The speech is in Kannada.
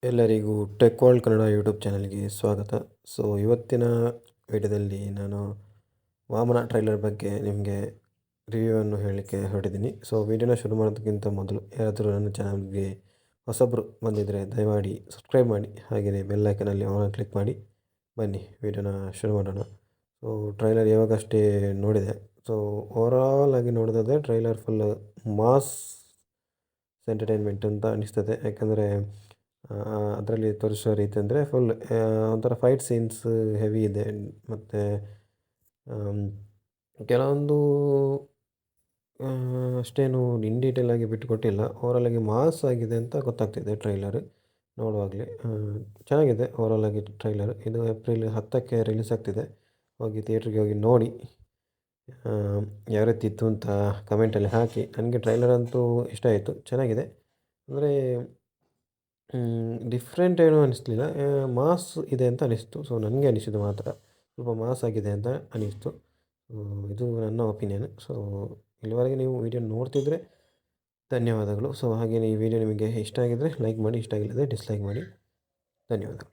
ಎಲ್ಲರಿಗೂ ಟೆಕ್ ವರ್ಲ್ಡ್ ಕನ್ನಡ ಯೂಟ್ಯೂಬ್ ಚಾನಲ್ಗೆ ಸ್ವಾಗತ. ಸೊ ಇವತ್ತಿನ ವಿಡಿಯೋದಲ್ಲಿ ನಾನು ವಾಮನ ಟ್ರೈಲರ್ ಬಗ್ಗೆ ನಿಮಗೆ ರಿವ್ಯೂವನ್ನು ಹೇಳಲಿಕ್ಕೆ ಹೊರಟಿದ್ದೀನಿ. ಸೊ ವಿಡಿಯೋನ ಶುರು ಮಾಡೋದಕ್ಕಿಂತ ಮೊದಲು ಯಾರಾದರೂ ನನ್ನ ಚಾನಲ್ಗೆ ಹೊಸಬ್ರು ಬಂದಿದ್ದರೆ ದಯಮಾಡಿ ಸಬ್ಸ್ಕ್ರೈಬ್ ಮಾಡಿ, ಹಾಗೆಯೇ ಬೆಲ್ಲೈಕನಲ್ಲಿ ಆನ್ ಕ್ಲಿಕ್ ಮಾಡಿ. ಬನ್ನಿ ವಿಡಿಯೋನ ಶುರು ಮಾಡೋಣ. ಸೊ ಟ್ರೈಲರ್ ಇವಾಗಷ್ಟೇ ನೋಡಿದೆ. ಸೊ ಓವರಾಲ್ ಆಗಿ ನೋಡೋದಾದರೆ ಟ್ರೈಲರ್ ಫುಲ್ ಮಾಸ್ ಎಂಟರ್ಟೈನ್ಮೆಂಟ್ ಅಂತ ಅನಿಸ್ತದೆ. ಯಾಕಂದರೆ ಅದರಲ್ಲಿ ತೋರಿಸೋ ರೀತಿ ಅಂದರೆ ಫುಲ್ ಒಂಥರ ಫೈಟ್ ಸೀನ್ಸ್ ಹೆವಿ ಇದೆ. ಮತ್ತು ಕೆಲವೊಂದು ಅಷ್ಟೇನು ಇನ್ ಡೀಟೇಲ್ ಆಗಿ ಬಿಟ್ಟುಕೊಟ್ಟಿಲ್ಲ. ಓವರಾಲ್ ಆಗಿ ಮಾಸ್ ಆಗಿದೆ ಅಂತ ಗೊತ್ತಾಗ್ತಿದೆ ಟ್ರೈಲರ್ ನೋಡುವಾಗಲೇ. ಚೆನ್ನಾಗಿದೆ ಓವರಾಲ್ ಆಗಿ ಟ್ರೈಲರ್. ಇದು ಏಪ್ರಿಲ್ 10ಕ್ಕೆ ರಿಲೀಸ್ ಆಗ್ತಿದೆ. ಹೋಗಿ ಥಿಯೇಟ್ರಿಗೆ ಹೋಗಿ ನೋಡಿ ಯಾವ ರೀತಿ ಇತ್ತು ಅಂತ ಕಮೆಂಟಲ್ಲಿ ಹಾಕಿ. ನನಗೆ ಟ್ರೈಲರ್ ಅಂತೂ ಇಷ್ಟ ಆಯಿತು, ಚೆನ್ನಾಗಿದೆ. ಅಂದರೆ ಡಿಫ್ರೆಂಟ್ ಏನೂ ಅನ್ನಿಸ್ಲಿಲ್ಲ, ಮಾಸ್ ಇದೆ ಅಂತ ಅನಿಸ್ತು. ಸೊ ನನಗೆ ಅನಿಸಿದ್ದು ಮಾತ್ರ ಸ್ವಲ್ಪ ಮಾಸ್ ಆಗಿದೆ ಅಂತ ಅನಿಸ್ತು. ಇದು ನನ್ನ ಒಪಿನಿಯನ್. ಸೊ ಇಲ್ಲಿವರೆಗೆ ನೀವು ವಿಡಿಯೋ ನೋಡ್ತಿದ್ರೆ ಧನ್ಯವಾದಗಳು. ಸೊ ಹಾಗೆಯೇ ಈ ವಿಡಿಯೋ ನಿಮಗೆ ಇಷ್ಟ ಆಗಿದ್ದರೆ ಲೈಕ್ ಮಾಡಿ, ಇಷ್ಟ ಆಗಿಲ್ಲದೆ ಡಿಸ್ಲೈಕ್ ಮಾಡಿ. ಧನ್ಯವಾದಗಳು.